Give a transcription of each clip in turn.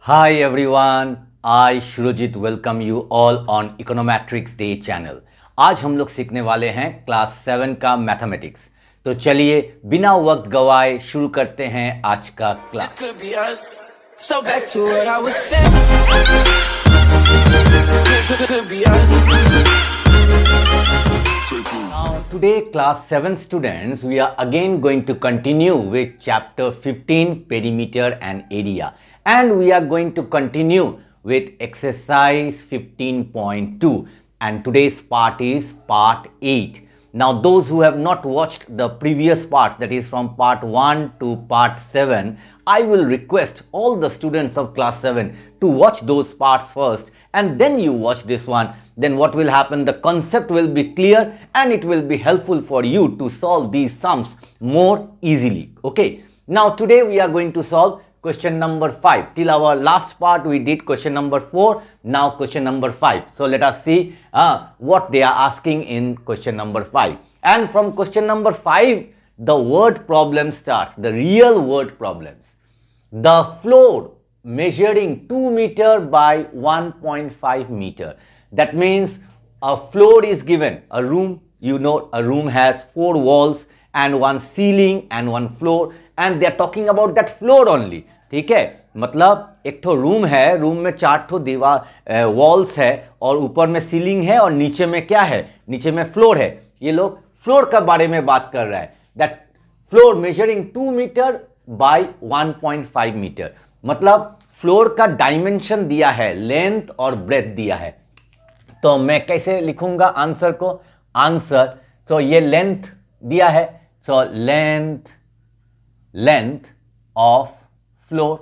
Hi everyone, I Shurojit welcome you all on Econometrics Day channel. आज हम लोग सीखने वाले हैं क्लास 7 का मैथमेटिक्स। तो चलिए बिना वक्त गवाए शुरू करते हैं आज का class. So back to what I was saying. Could be us. Now today class 7 students, we are again going to continue with chapter 15 perimeter and area, and we are going to continue with exercise 15.2, and today's part is part 8. Now those who have not watched the previous parts, that is from part 1 to part 7, I will request all the students of class 7 to watch those parts first and then you watch this one. Then what will happen, the concept will be clear and it will be helpful for you to solve these sums more easily. Okay, now today we are going to solve question number 5. Till our last part we did question number 4, now question number 5. So let us see what they are asking in question number 5. And from question number 5 the word problem starts, the real word problems. The floor measuring 2 meter by 1.5 meter. That means a floor is given, a room, you know, a room has 4 walls and one ceiling and one floor, and they are talking about that floor only. ठीक है, मतलब एक ठो room है, room में 4 ठो दीवार walls है और ऊपर में सीलिंग है और नीचे में क्या है, नीचे में फ्लोर है। ये लोग फ्लोर का बारे में बात कर रहा है। That floor measuring 2 metre by 1.5 metre, मतलब फ्लोर का डायमेंशन दिया है, लेंथ और ब्रेथ दिया है। तो मैं कैसे लिखूंगा आंसर को, आंसर तो ये लेंथ दिया है, सो लेंथ ऑफ फ्लोर।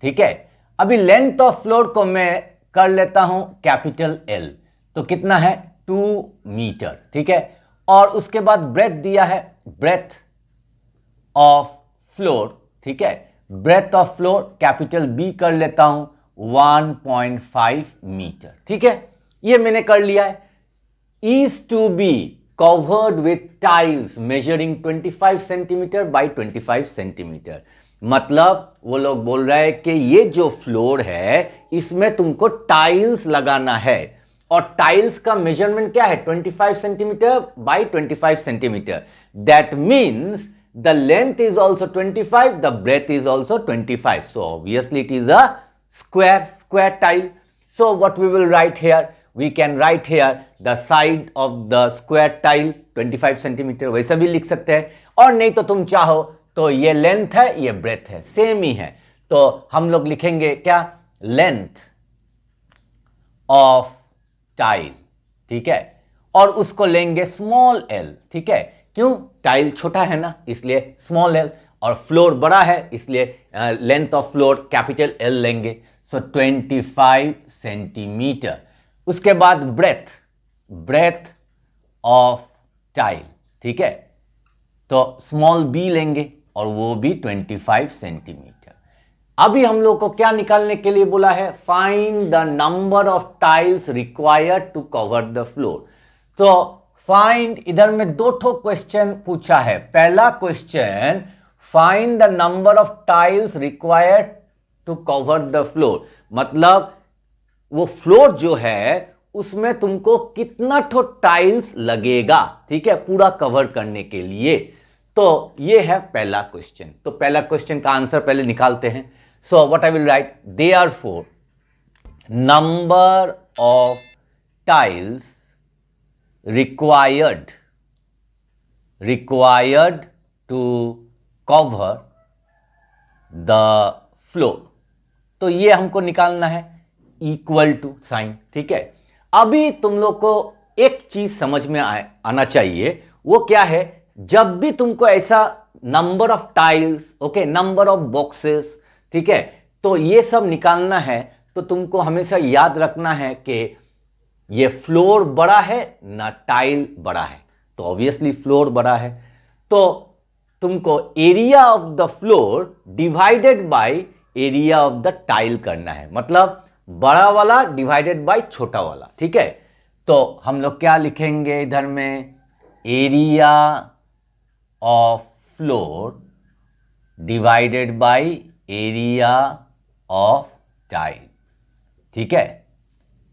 ठीक है, अभी लेंथ ऑफ फ्लोर को मैं कर लेता हूं कैपिटल एल, तो कितना है 2 मीटर। ठीक है, और उसके बाद ब्रेथ दिया है, ब्रेथ ऑफ फ्लोर। ठीक है, breadth of floor capital B कर लेता हूं 1.5 मीटर। ठीक है, ये मैंने कर लिया है। Is to be covered with tiles measuring 25 centimetre by 25 centimetre, मतलब वो लोग बोल रहे हैं कि ये जो फ्लोर है इसमें तुमको टाइल्स लगाना है और टाइल्स का मेजरमेंट क्या है 25 centimetre by 25 centimetre. That means the length is also 25, the breadth is also 25, so obviously it is a square tile. So what we will write here, we can write here the side of the square tile 25 centimetre, वैसा भी लिख सकते हैं, और नहीं तो तुम चाहो तो ये लेंथ है ये ब्रेथ है, सेम ही है, तो हम लोग लिखेंगे क्या, लेंथ ऑफ टाइल। ठीक है, और उसको लेंगे स्मॉल एल। ठीक है, क्यों, टाइल छोटा है ना इसलिए स्मॉल एल, और फ्लोर बड़ा है इसलिए length of floor capital L लेंगे, सो 25 सेंटीमीटर। उसके बाद ब्रेथ ऑफ टाइल। ठीक है, तो स्मॉल बी लेंगे और वो भी 25 सेंटीमीटर। अभी हम लोग को क्या निकालने के लिए बोला है, find the number of tiles required to cover the floor. तो फाइंड, इधर में 2 ठो क्वेश्चन पूछा है। पहला question, find the number of tiles required to cover the floor, मतलब वो फ्लोर जो है उसमें तुमको कितना ठो टाइल्स लगेगा, ठीक है, पूरा कवर करने के लिए। तो ये है पहला क्वेश्चन। तो पहला क्वेश्चन का आंसर पहले निकालते हैं। So what I will right, therefore number of tiles required to cover the floor, तो ये हमको निकालना है इक्वल टू साइन। ठीक है, अभी तुम लोग को एक चीज समझ में आना चाहिए, वो क्या है, जब भी तुमको ऐसा number of tiles, okay, number of boxes, ठीक है, तो ये सब निकालना है तो तुमको हमेशा याद रखना है कि ये फ्लोर बड़ा है ना टाइल बड़ा है, तो ऑब्वियसली फ्लोर बड़ा है, तो तुमको area of the floor divided by area of the tile करना है, मतलब बड़ा वाला डिवाइडेड बाय छोटा वाला। ठीक है, तो हम लोग क्या लिखेंगे इधर में, area of floor divided by area of tile. ठीक है,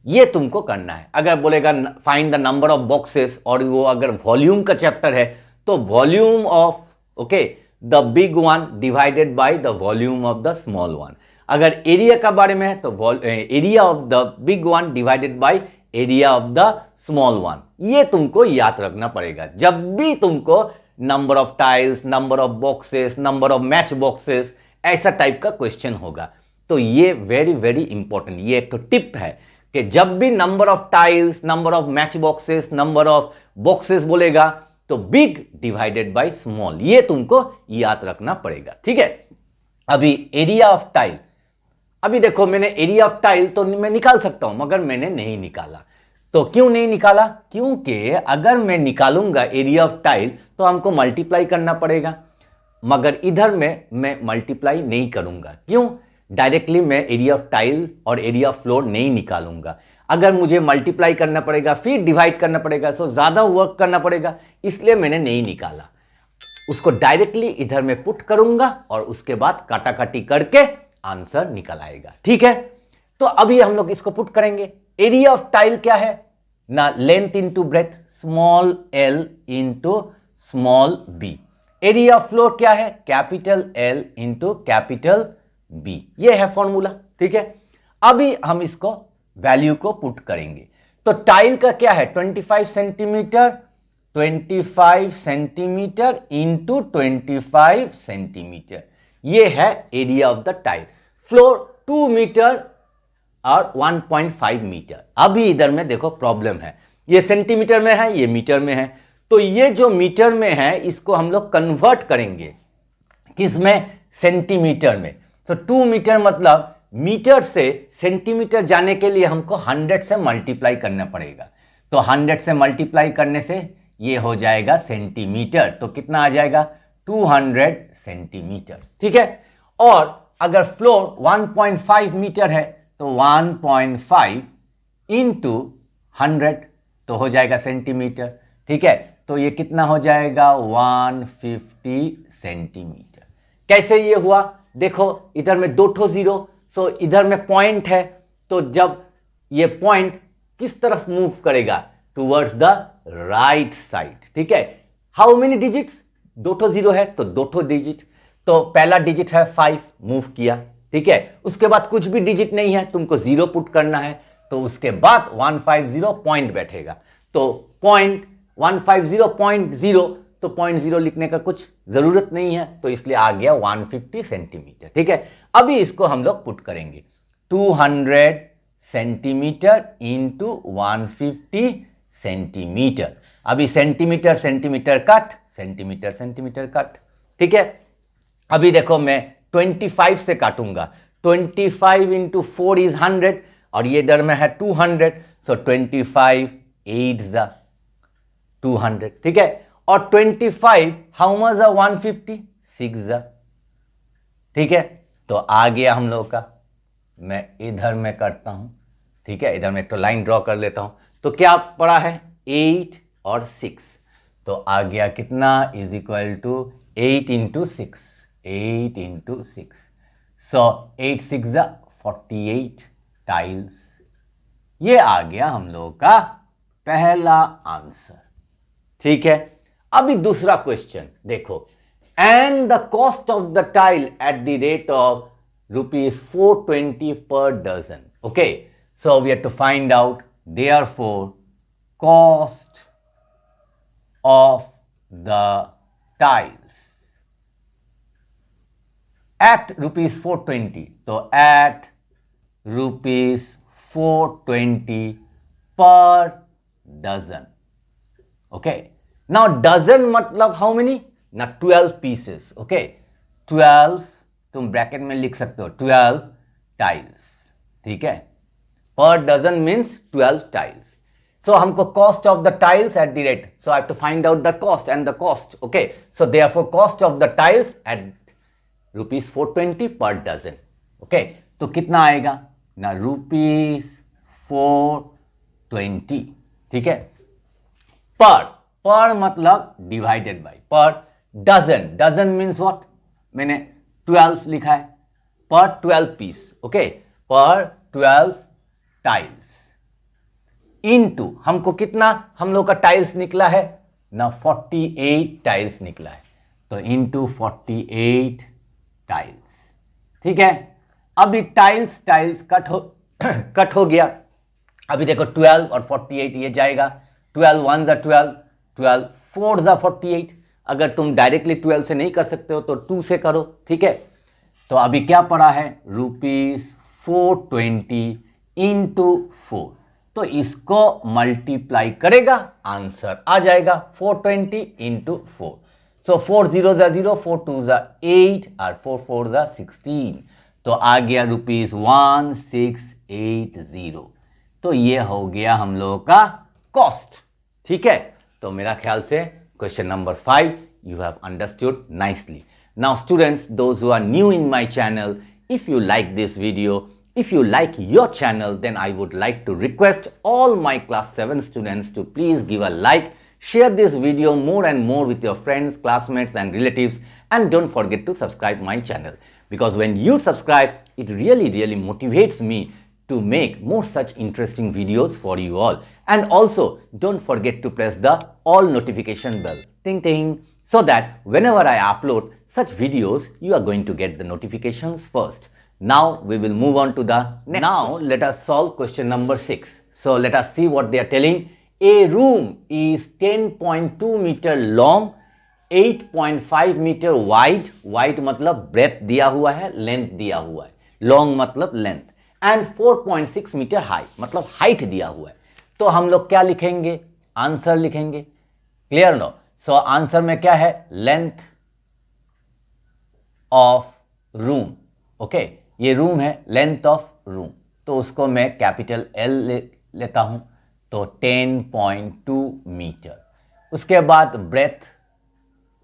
ये तुमको करना है। अगर बोलेगा find the number of boxes और वो अगर वॉल्यूम का चैप्टर है तो volume of okay the big one divided by the volume of the small one. अगर एरिया का बारे में है तो area of the big one divided by area of the small one. ये तुमको याद रखना पड़ेगा जब भी तुमको number of tiles, number of boxes, number of match boxes ऐसा टाइप का क्वेश्चन होगा। तो ये वेरी वेरी इंपॉर्टेंट, ये एक तो टिप है कि जब भी number of tiles, number of match boxes, number of boxes बोलेगा तो बिग डिवाइडेड बाय स्मॉल, ये तुमको याद रखना पड़ेगा। ठीक है, अभी एरिया ऑफ टाइल, अभी देखो मैंने एरिया ऑफ टाइल तो मैं निकाल सकता हूं मगर मैंने नहीं निकाला। तो क्यों नहीं निकाला? क्योंकि अगर मैं निकालूंगा एरिया ऑफ टाइल तो हमको मल्टीप्लाई करना पड़ेगा, मगर इधर में मैं मल्टीप्लाई नहीं करूंगा। क्यों? डायरेक्टली मैं एरिया ऑफ टाइल और एरिया ऑफ फ्लोर नहीं निकालूंगा। अगर मुझे मल्टीप्लाई करना पड़ेगा फिर डिवाइड करना पड़ेगा, सो ज्यादा वर्क करना पड़ेगा, इसलिए मैंने नहीं निकाला। उसको डायरेक्टली इधर में पुट करूंगा और उसके बाद काटाकाटी करके आंसर निकल आएगा। ठीक है, तो अभी हम लोग इसको पुट करेंगे। एरिया ऑफ टाइल क्या है ना? Length into breadth, small L into small B. Area of floor क्या है? Capital L into capital B. ये है फॉर्मूला। ठीक है, अभी हम इसको वैल्यू को पुट करेंगे। तो टाइल का क्या है? 25 सेंटीमीटर, 25 सेंटीमीटर इंटू 25 सेंटीमीटर, ये है area of the tile. Floor 2 metre और 1.5 मीटर। अभी इधर में देखो प्रॉब्लम है, ये सेंटीमीटर में है, ये मीटर में है। तो ये जो मीटर में है इसको हम लोग कन्वर्ट करेंगे किसमें? सेंटीमीटर में। तो 2 मीटर मतलब मीटर से सेंटीमीटर जाने के लिए हमको 100 से मल्टीप्लाई करना पड़ेगा। तो 100 से मल्टीप्लाई करने से ये हो जाएगा सेंटीमीटर। तो कितना आ जाएगा? 200 सेंटीमीटर। ठीक है, और अगर फ्लोर 1.5 मीटर है तो 1.5 इंटू 100 तो हो जाएगा सेंटीमीटर। ठीक है, तो ये कितना हो जाएगा? 150 सेंटीमीटर। कैसे ये हुआ? देखो इधर में 2 ठो जीरो, सो इधर में पॉइंट है, तो जब ये पॉइंट किस तरफ मूव करेगा? Towards the right side. ठीक है, हाउ मेनी डिजिट्स? 2 ठो जीरो है तो 2 ठो डिजिट। तो पहला डिजिट है 5, मूव किया। ठीक है, उसके बाद कुछ भी डिजिट नहीं है, तुमको जीरो पुट करना है, तो उसके बाद 150 पॉइंट बैठेगा। तो पॉइंट 150.0, तो 0.0 लिखने का कुछ जरूरत नहीं है, तो इसलिए आ गया 150 सेंटीमीटर। ठीक है, अभी इसको हम लोग पुट करेंगे 200 सेंटीमीटर इंटू 150 सेंटीमीटर। अभी centimetre centimetre cut, centimetre centimetre cut. ठीक है, अभी देखो मैं 25 से काटूंगा। 25 इंटू 4 इज 100 और ये इधर में है 200, सो 25 8 जा 200। ठीक है, और 25 हाउ मच है? 150 6 जा। ठीक है, तो आ गया हम लोग का। मैं इधर में करता हूं। ठीक है, इधर में एक तो लाइन ड्रॉ कर लेता हूं। तो क्या पड़ा है? 8 और 6, तो आ गया कितना? Is equal to 8 into 6, 8 into 6, so 8 6 जा 48 टाइल्स। ये आ गया हम लोग का पहला आंसर। ठीक है, अभी दूसरा क्वेश्चन देखो। And the cost of the tile eight the rate of ₹420 per dozen. Okay, so we have to find out therefore cost of the tiles at ₹420. तो at ₹420 per dozen. Okay, now dozen मतलब how many? ना 12 pieces. Okay, 12 तुम bracket में लिख सकते हो 12 tiles. ठीक है, पर डजन मीन्स 12 टाइल्स। सो हमको cost of the tiles at the rate, so I have to find out the cost and the cost. Okay, so therefore cost of the tiles at ₹420 per dozen. Okay, तो कितना आएगा ना? ₹420। ठीक है, per मतलब divided by, per dozen, dozen means what? मैंने 12 लिखा है, पर 12 पीस। ओके, पर 12 टाइल्स इनटू हमको कितना हम लोग का टाइल्स निकला है ना 48 टाइल्स निकला है, तो इनटू 48 टाइल्स। ठीक है, अभी टाइल्स कट हो गया। अभी देखो 12 और 48 ये जाएगा, 12 1 जा 12, 12 4 जा 48। अगर तुम डायरेक्टली 12 से नहीं कर सकते हो तो 2 से करो। ठीक है, तो अभी क्या पड़ा है ₹420 इंटू 4, तो इसको मल्टीप्लाई करेगा, आंसर आ जाएगा 420 इंटू 4। सो 4 0 जा 0, 4 2 जा 8 और 4 4 जा 16, तो आ गया ₹1680। तो ये हो गया हम लोगों का कॉस्ट। ठीक है, तो मेरा ख्याल से question number 5 you have understood nicely. Now students, those who are new in my channel, if you like this video, if you like your channel, then I would like to request all my class 7 students to please give a like, share this video more and more with your friends, classmates and relatives, and don't forget to subscribe my channel, because when you subscribe, it really motivates me to make more such interesting videos for you all. And also don't forget to press the all notification bell, ting ting, so that whenever I upload such videos, you are going to get the notifications first. Now we will move on to the next. Now let us solve question number 6. So let us see what they are telling. A room is 10.2 meter long, 8.5 meter wide, wide मतलब breadth दिया हुआ है, length दिया हुआ है, long मतलब length, and 4.6 meter high मतलब height दिया हुआ है। तो हम लोग क्या लिखेंगे, आंसर लिखेंगे। Clear no? सो आंसर में क्या है, लेंथ ऑफ रूम। ओके, ये रूम है, लेंथ ऑफ रूम, तो उसको मैं कैपिटल एल लेता हूं, तो 10.2 मीटर। उसके बाद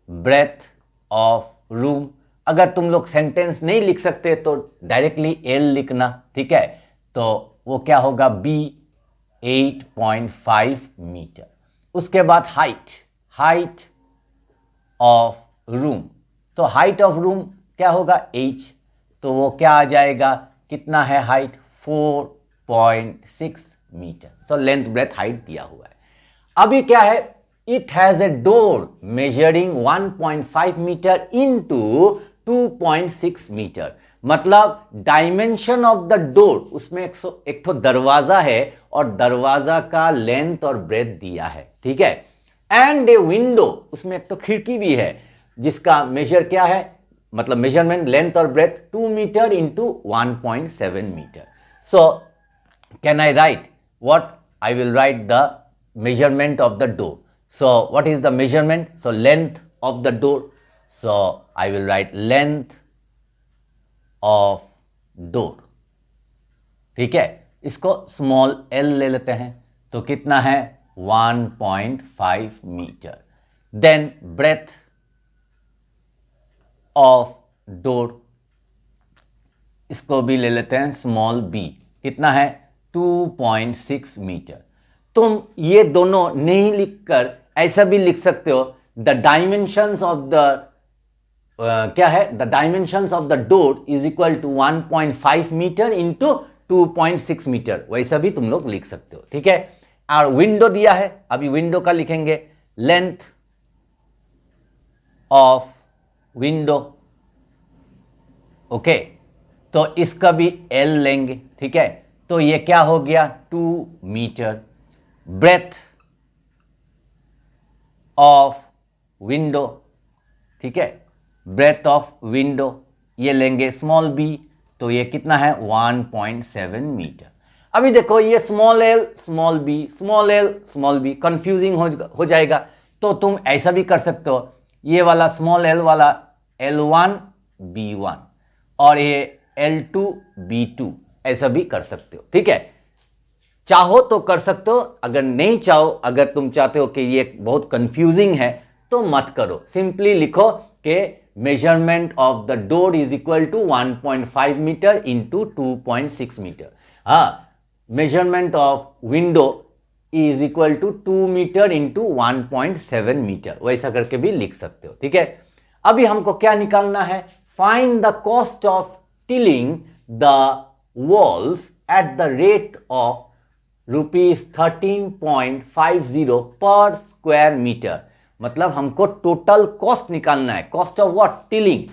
ब्रेथ ऑफ रूम। अगर तुम लोग सेंटेंस नहीं लिख सकते तो डायरेक्टली एल लिखना। ठीक है, तो वो क्या होगा, बी 8.5 मीटर। उसके बाद हाइट ऑफ रूम, तो हाइट ऑफ रूम क्या होगा, h, तो वो क्या आ जाएगा, कितना है height, 4.6 metre. So length breadth height दिया हुआ है। अभी क्या है, it has a door measuring 1.5 metre into 2.6 metre, मतलब डायमेंशन ऑफ द डोर, उसमें एक तो दरवाजा है और दरवाजा का लेंथ और ब्रेथ दिया है। ठीक है, एंड ए विंडो, उसमें एक तो खिड़की भी है जिसका मेजर क्या है, मतलब मेजरमेंट लेंथ और breadth 2 metre into 1.7 metre. So can I write what, I will write the measurement of the door. So what is the measurement, so length of the door, so I will write length of door. ठीक है, इसको small L ले लेते हैं, तो कितना है 1.5 metre. Then breadth of door, इसको भी ले लेते हैं स्मॉल बी, कितना है 2.6 मीटर। तुम ये दोनों नहीं लिखकर ऐसा भी लिख सकते हो, द डायमेंशंस ऑफ द क्या है, the dimensions of the door is equal to 1.5 metre into 2.6 metre, वैसा भी तुम लोग लिख सकते हो। ठीक है, और विंडो दिया है, अभी विंडो का लिखेंगे, लेंथ ऑफ विंडो। ओके, तो इसका भी एल लेंगे। ठीक है, तो ये क्या हो गया 2 मीटर। ब्रेथ ऑफ विंडो, ठीक है, ब्रेथ ऑफ विंडो ये लेंगे स्मॉल बी, तो ये कितना है 1.7 मीटर। अभी देखो ये small L small B, small L small B, confusing हो जाएगा, तो तुम ऐसा भी कर सकते हो, ये वाला स्मॉल एल वाला L1 B1 और ये L2 B2 ऐसा भी कर सकते हो। ठीक है, चाहो तो कर सकते हो, अगर नहीं चाहो, अगर तुम चाहते हो कि ये बहुत कंफ्यूजिंग है तो मत करो, सिंपली लिखो कि measurement of the door is equal to 1.5 metre into 2.6 metre. हाँ, measurement of window is equal to 2 metre into 1.7 metre, वैसा करके भी लिख सकते हो। ठीक है, अभी हमको क्या निकालना है, find the cost of tilling the walls at the rate of rupees 13.50 पर स्क्वायर मीटर। मतलब हमको टोटल कॉस्ट निकालना है। Cost of what? टिलिंग।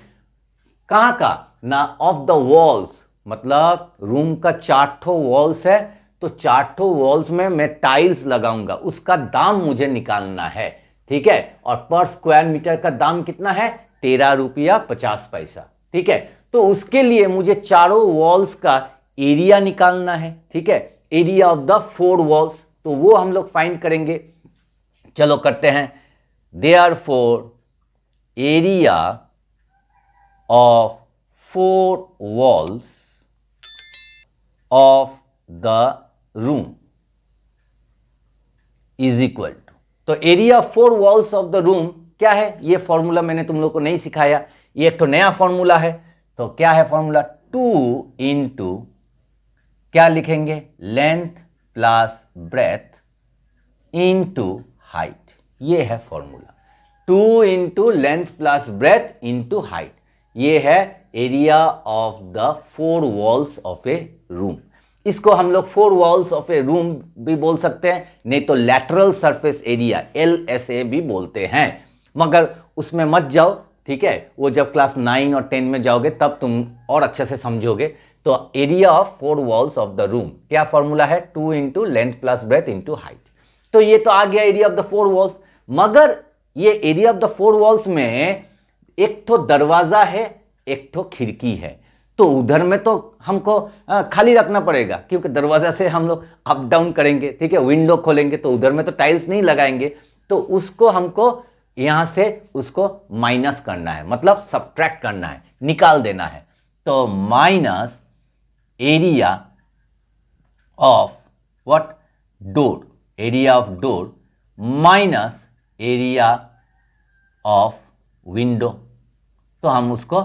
कहां का ना? Of the walls. मतलब रूम का 4 वॉल्स है, तो 4 वॉल्स में मैं टाइल्स लगाऊंगा, उसका दाम मुझे निकालना है। ठीक है, और पर स्क्वायर मीटर का दाम कितना है? 13 रुपया 50 पैसा। ठीक है, तो उसके लिए मुझे चारों वॉल्स का एरिया निकालना है। ठीक है, एरिया ऑफ द 4 वॉल्स, तो वो हम लोग फाइंड करेंगे। चलो करते हैं। Therefore area of 4 walls of the room is equal to, तो area of 4 walls of the room क्या है? ये फॉर्मूला मैंने तुम लोग को नहीं सिखाया, ये एक तो नया फॉर्मूला है। तो क्या है फॉर्मूला? 2 इंटू क्या लिखेंगे? Length plus breadth into height. ये है formula. 2 into length plus breadth into height, ये है area of the 4 walls of A room. इसको हम लोग 4 वॉल्स ऑफ ए रूम भी बोल सकते हैं, नहीं तो लैटरल सरफेस एरिया LSA भी बोलते हैं, मगर उसमें मत जाओ। ठीक है, वो जब क्लास 9 और 10 में जाओगे तब तुम और अच्छे से समझोगे। तो area of 4 walls of the room क्या फॉर्मूला है? 2 into length plus breadth into height. तो ये तो आ गया एरिया ऑफ द 4 वॉल्स, मगर ये एरिया ऑफ द 4 वॉल्स में एक तो दरवाजा है, एक तो खिड़की है, तो उधर में तो हमको खाली रखना पड़ेगा, क्योंकि दरवाजा से हम लोग अप डाउन करेंगे। ठीक है, विंडो खोलेंगे तो उधर में तो टाइल्स नहीं लगाएंगे, तो उसको हमको यहां से उसको माइनस करना है, मतलब सब्ट्रैक्ट करना है, निकाल देना है। तो minus area of what? Door, area of door minus area of window, तो हम उसको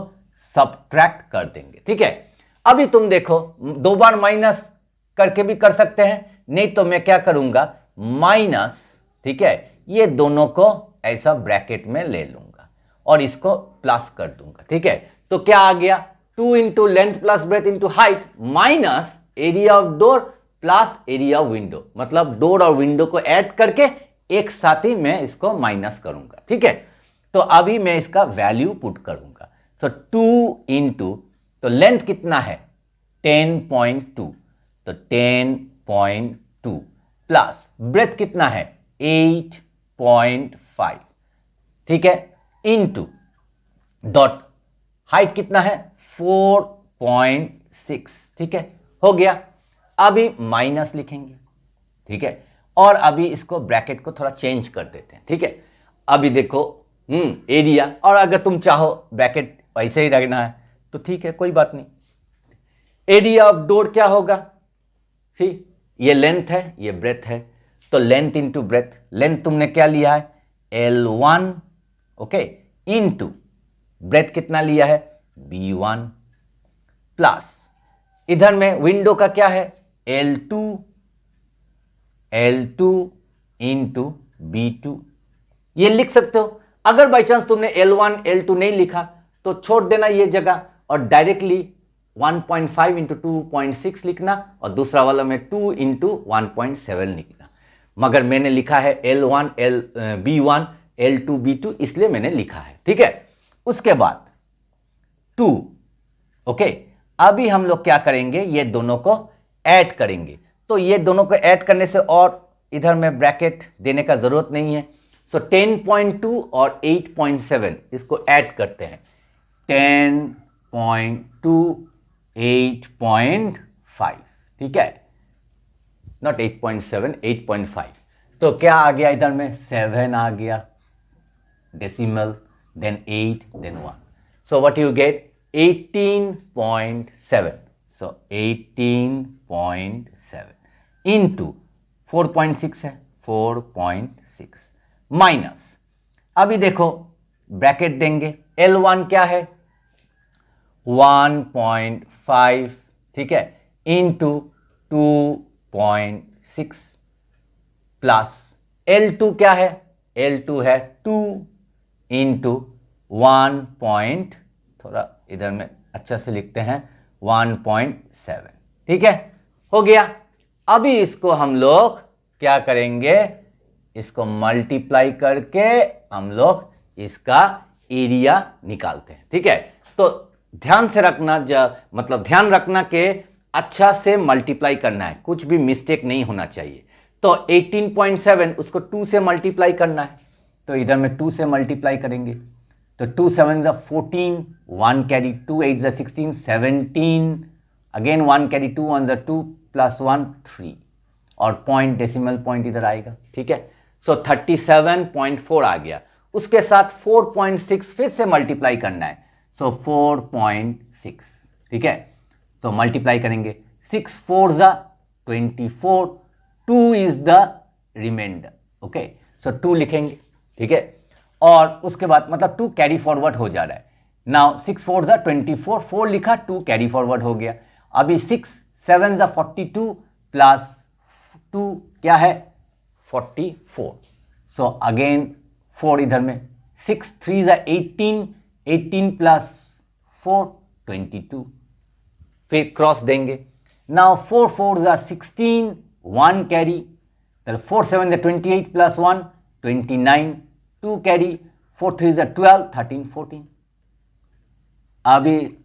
सब्ट्रैक्ट कर देंगे। ठीक है, अभी तुम देखो, 2 बार माइनस करके भी कर सकते हैं, नहीं तो मैं क्या करूंगा? माइनस, ठीक है, ये दोनों को ऐसा ब्रैकेट में ले लूंगा और इसको प्लस कर दूंगा। ठीक है, तो क्या आ गया? 2 into length plus breadth into height minus area of door plus area of window, मतलब डोर और विंडो को ऐड करके एक साथ ही मैं इसको माइनस करूंगा। ठीक है, तो अभी मैं इसका वैल्यू पुट करूंगा। तो 2 इंटू, तो लेंथ कितना है? 10.2, तो 10.2 प्लस ब्रेथ कितना है? 8.5। ठीक है, इंटू डॉट हाइट कितना है? 4.6। ठीक है, हो गया। अभी माइनस लिखेंगे। ठीक है, और अभी इसको ब्रैकेट को थोड़ा चेंज कर देते हैं। ठीक है, अभी देखो एरिया, और अगर तुम चाहो ब्रैकेट ऐसे ही रखना है तो ठीक है, कोई बात नहीं। एरिया ऑफ डोर क्या होगा? सी, ये लेंथ है, ये ब्रेथ है, तो लेंथ इंटू ब्रेथ। लेंथ तुमने क्या लिया है? L1, ओके, इंटू ब्रेथ कितना लिया है? B1 प्लस इधर में विंडो का क्या है? L2 into B2। ये लिख सकते हो। अगर बाई चांस तुमने L1 L2 नहीं लिखा तो छोड़ देना ये जगह और डायरेक्टली 1.5 इंटू 2.6 लिखना, और दूसरा वाला में 2 इंटू 1.7 लिखना। मगर मैंने लिखा है L1 B1 L2 B2, इसलिए मैंने लिखा है। ठीक है, उसके बाद 2, ओके, अभी हम लोग क्या करेंगे? ये दोनों को ऐड करेंगे। तो ये दोनों को ऐड करने से और इधर में ब्रैकेट देने का जरूरत नहीं है। सो 10.2 और 8.7 इसको ऐड करते हैं। 10.2 8.5, ठीक है, नॉट 8.7, 8.5। तो क्या आ गया इधर में? 7 आ गया, decimal, then 8, then 1। So what you get? 18.7। So 18.7 into 4.6 है, 4.6 माइनस, अभी देखो ब्रैकेट देंगे। L1 क्या है? 1.5, ठीक है, इंटू 2.6 प्लस L2 क्या है? L2 है 2 इंटू 1 पॉइंट, थोड़ा इधर में अच्छा से लिखते हैं, 1.7। ठीक है, हो गया। अभी इसको हम लोग क्या करेंगे, इसको मल्टीप्लाई करके हम लोग इसका एरिया निकालते हैं। ठीक है, तो ध्यान से रखना, मतलब ध्यान रखना कि अच्छा से मल्टीप्लाई करना है, कुछ भी मिस्टेक नहीं होना चाहिए। तो 18.7 उसको 2 से मल्टीप्लाई करना है, तो इधर में 2 से मल्टीप्लाई करेंगे। तो 2 7 14, 1 कैरी, 2 8 16, 17, अगेन 1 कैरी, 2 1 2 प्लस 1 3, और पॉइंट डेसिमल पॉइंट इधर आएगा। ठीक है, सो 37.4 आ गया। उसके साथ 4.6 फिर से मल्टीप्लाई करना है, सो 4.6। ठीक है, तो मल्टीप्लाई करेंगे, 6 4 24, 2 इज द रिमाइंडर। ओके, सो 2 लिखेंगे। ठीक है, और उसके बाद मतलब 2 कैरी फॉरवर्ड हो जा रहा है। नाउ 6 4 24, 4 लिखा, 2 कैरी फॉरवर्ड हो गया। अभी 6 7 42 प्लस 2 क्या है, 44। सो अगेन 4 इधर में, 6 3 18, 18 प्लस 4 22, फिर क्रॉस देंगे। Now 4 4 16, 1 carry, 4 7 28 plus 1 29, 2 carry, 4 3 12, 13 14। अभी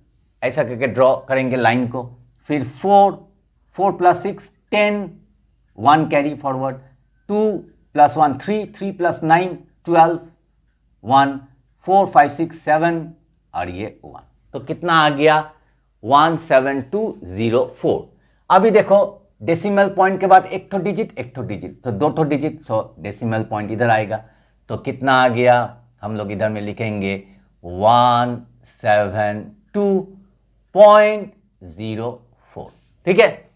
ऐसा करके ड्रॉ करेंगे लाइन को। फिर 4 4 plus 6 10, 1 carry forward, 2 plus 1 3, 3 plus 9 12, 1 4 5 6 7, और ये 1। तो कितना आ गया, 17204। अभी देखो डेसिमल पॉइंट के बाद एक ठो डिजिट तो दो ठो डिजिट, सो डेसिमल पॉइंट इधर आएगा। तो कितना आ गया, हम लोग इधर में लिखेंगे 172.04। ठीक है,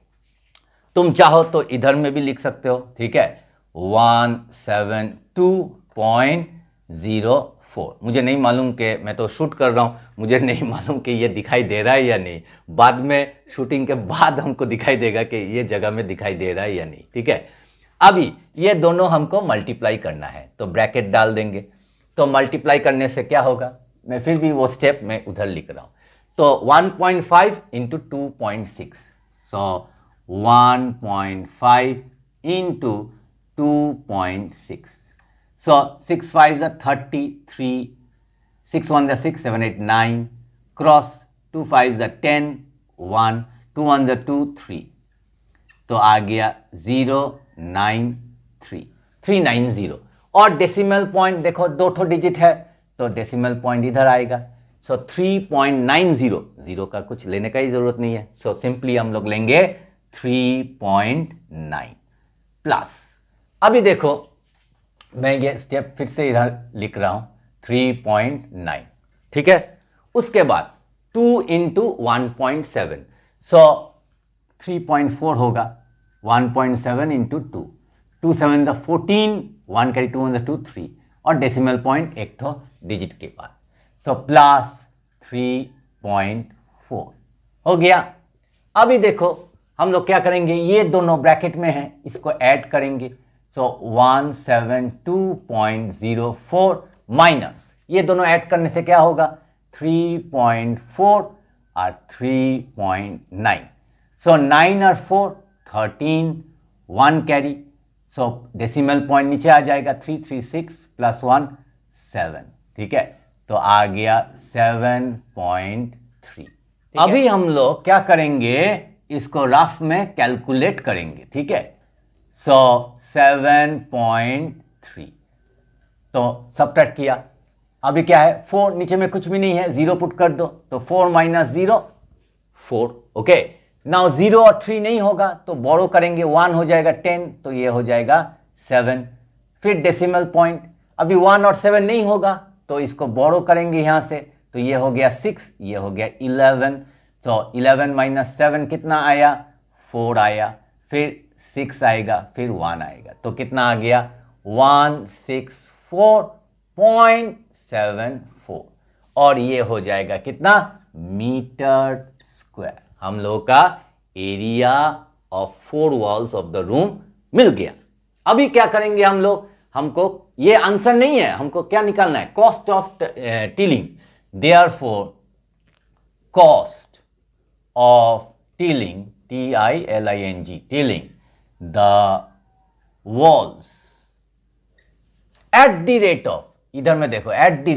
तुम चाहो तो इधर में भी लिख सकते हो। ठीक है, 172.04। मुझे नहीं मालूम कि मैं तो शूट कर रहा हूं, मुझे नहीं मालूम कि ये दिखाई दे रहा है या नहीं। बाद में शूटिंग के बाद हमको दिखाई देगा कि ये जगह में दिखाई दे रहा है या नहीं। ठीक है, अभी ये दोनों हमको मल्टीप्लाई करना है, तो ब्रैकेट डाल देंगे। तो मल्टीप्लाई करने से क्या होगा, मैं फिर भी वो स्टेप मैं उधर लिख रहा हूं। तो 1.5 into 2.6, so 1.5 into 2.6. So 6 5 is 33, 6 1 is 6, 7 8 9, cross 2 5 is 10, 1, 2 1 is 2 3, तो आ गया 093, 390। और डेसिमल पॉइंट देखो दो ठो डिजिट है, तो डेसिमल पॉइंट इधर आएगा। सो 3.90, जीरो का कुछ लेने का ही जरूरत नहीं है। सो सिंपली हम लोग लेंगे 3.9 प्लस, अभी देखो मैं ये स्टेप फिर से इधर लिख रहा हूं 3.9। ठीक है, उसके बाद 2 इंटू 1.7, सो 3.4 होगा। 1.7 इंटू 2, 2 7 14, 1 कैरी, 2 1 2 3, और डेसिमल पॉइंट एक तो डिजिट के बाद, सो प्लस 3.4 हो गया। अभी देखो हम लोग क्या करेंगे, ये दोनों ब्रैकेट में है, इसको ऐड करेंगे। सो 172.04 माइनस, ये दोनों ऐड करने से क्या होगा, 3.4 और 3.9, सो 9 और 4 13, 1 कैरी, सो डेसिमल पॉइंट नीचे आ जाएगा, 336 प्लस 1 7। ठीक है, तो आ गया 7.3। अभी हम लोग क्या करेंगे, इसको रफ में कैलकुलेट करेंगे। ठीक है, सो 7.3, तो सबट्रैक्ट किया। अभी क्या है, 4 नीचे में कुछ भी नहीं है, 0 पुट कर दो, तो 4 माइनस 0 4। ओके, नाउ 0 और 3 नहीं होगा तो बोरो करेंगे, 1 हो जाएगा 10, तो ये हो जाएगा 7। फिर डेसिमल पॉइंट, अभी 1 और 7 नहीं होगा तो इसको बोरो करेंगे यहां से, तो ये हो गया 6, ये हो गया 11। तो 11 माइनस 7 कितना आया, 4 आया, फिर 6 आएगा, फिर 1 आएगा, तो कितना आ गया 164.74, और ये हो जाएगा कितना, मीटर स्क्वायर। हम लोगों का area of 4 walls of the room मिल गया। अभी क्या करेंगे हम लोग, हमको ये आंसर नहीं है, हमको क्या निकालना है, cost of tilling. Therefore cost of tilling, TILING, tilling the walls eight the rate of, इधर में देखो एट द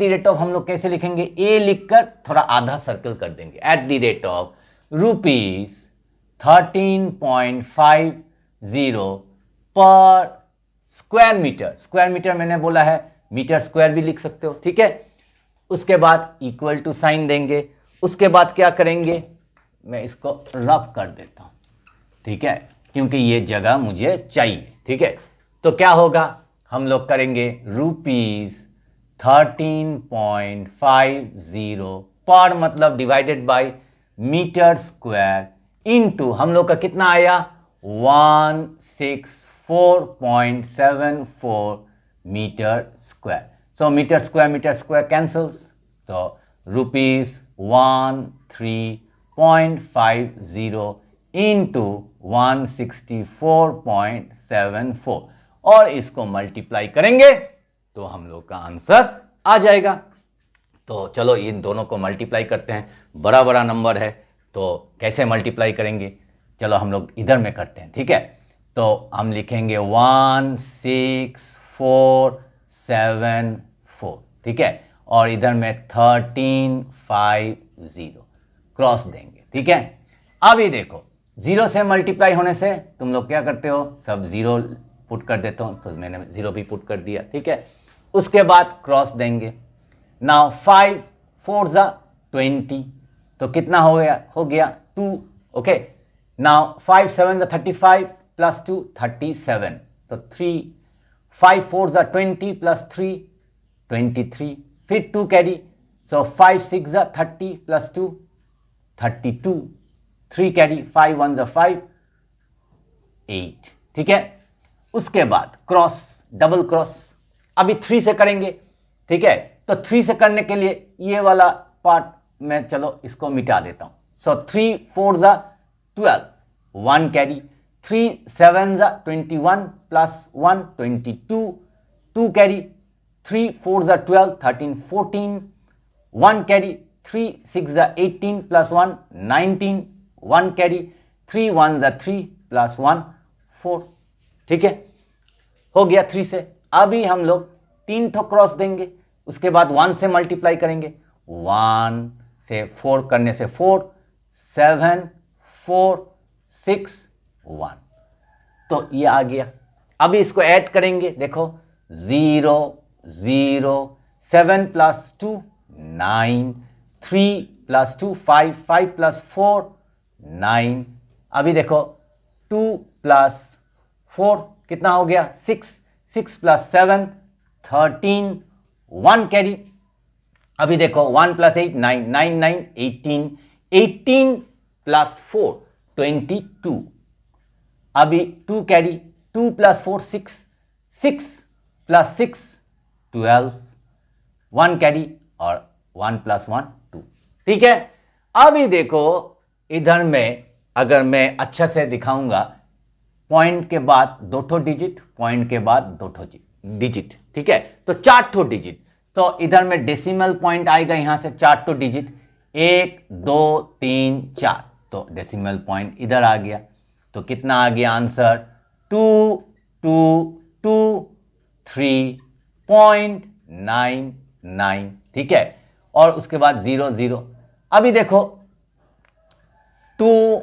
रेट ऑफ हम लोग कैसे लिखेंगे, ए लिखकर थोड़ा आधा सर्कल कर देंगे, eight the rate of rupees 13.50 पर स्क्वायर मीटर, स्क्वायर मीटर मैंने बोला है, मीटर स्क्वायर भी लिख सकते हो, ठीक है। उसके बाद इक्वल टू साइन देंगे, उसके बाद क्या करेंगे, मैं इसको रफ कर देता हूं, ठीक है, क्योंकि ये जगह मुझे चाहिए, ठीक है। तो क्या होगा, हम लोग करेंगे रुपीज 13.50 पर, मतलब divided by metre square into हम लोग का कितना आया 164.74 metre square. So metre square cancels, तो रुपीज 13.50 इंटू 164.74 और इसको मल्टीप्लाई करेंगे तो हम लोग का आंसर आ जाएगा। तो चलो इन दोनों को मल्टीप्लाई करते हैं, बड़ा बड़ा नंबर है तो कैसे मल्टीप्लाई करेंगे, चलो हम लोग इधर में करते हैं, ठीक है। तो हम लिखेंगे 16474, ठीक है, और इधर में 1350 क्रॉस देंगे, ठीक है। अब ये देखो जीरो से मल्टीप्लाई होने से तुम लोग क्या करते हो, सब जीरो पुट कर देते हो, तो मैंने जीरो भी पुट कर दिया, ठीक है। उसके बाद क्रॉस देंगे। नाउ 5 4 20, तो कितना हो गया 2, ओके। नाउ 5 7 35 प्लस 2 37, तो 3 5 4 20 प्लस 3 23, फिर 2 कैरी, सो 5 6 30 प्लस 2 32, 3 कैरी, 5 1 5 8, ठीक है। उसके बाद क्रॉस, डबल क्रॉस, अभी 3 से करेंगे, ठीक है। तो 3 से करने के लिए ये वाला पार्ट मैं चलो इसको मिटा देता हूं। सो 3 4 12, 1 carry, 3 7 21 plus 1 22, 2 carry, 3 4 12 13 14, 1 carry, 3 6 18 plus 1 19, 1 carry, 3 1 3 plus 1 4, ठीक है, हो गया 3 से। अभी हम लोग 3 ठो क्रॉस देंगे, उसके बाद 1 से मल्टीप्लाई करेंगे, 1 से 4 करने से 4 7 4 6 1, तो ये आ गया। अभी इसको ऐड करेंगे, देखो 0 0 7 प्लस 2 9, 3 प्लस 2 5 5 प्लस 4 9, अभी देखो 2 प्लस 4 कितना हो गया 6, 6 प्लस 7 13, 1 कैरी, अभी देखो 1 प्लस 8 9 9 9 18, 18 प्लस 4 22, अभी 2 कैरी, 2 प्लस 4 6, 6 प्लस 6 12, 1 कैरी और 1 प्लस 1 2, ठीक है। अभी देखो इधर में अगर मैं अच्छा से दिखाऊंगा, पॉइंट के बाद 2 ठो डिजिट, पॉइंट के बाद 2 ठो डिजिट, ठीक है, तो 4 ठो डिजिट, तो इधर में डेसिमल पॉइंट आएगा, यहां से 4 ठो डिजिट 1 2 3 4, तो डेसिमल पॉइंट इधर आ गया, तो कितना आ गया आंसर 2 2 2 3.99, ठीक है। और उसके बाद 0 0, अभी देखो 2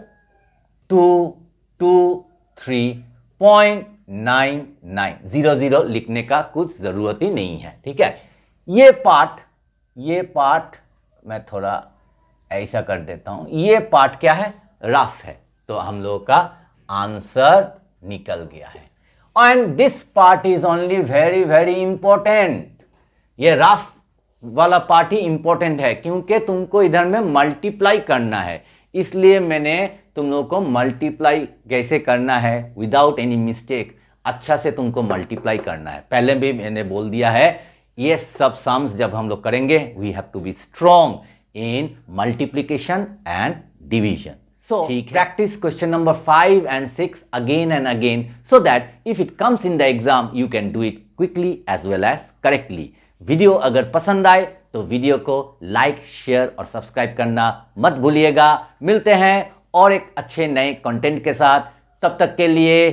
2 2 3.99, 0 0 लिखने का कुछ जरूरत ही नहीं है, ठीक है। ये पार्ट मैं थोड़ा ऐसा कर देता हूं, ये पार्ट क्या है, रफ है, तो हम लोग का आंसर निकल गया है। And this part is only very very important, ये रफ वाला पार्ट ही इंपॉर्टेंट है, क्योंकि तुमको इधर में मल्टीप्लाई करना है, इसलिए मैंने तुम लोगों को मल्टीप्लाई कैसे करना है विदाउट एनी मिस्टेक, अच्छा से तुमको मल्टीप्लाई करना है। पहले भी मैंने बोल दिया है, ये सब सम्स जब हम लोग करेंगे we have to be strong in multiplication and division. So practice question number 5 and 6 again and again, so that if it comes in the exam you can do it quickly as well as correctly. Video अगर पसंद आए तो video को like share और subscribe करना मत भूलिएगा। मिलते हैं और एक अच्छे नए कंटेंट के साथ। तब तक के लिए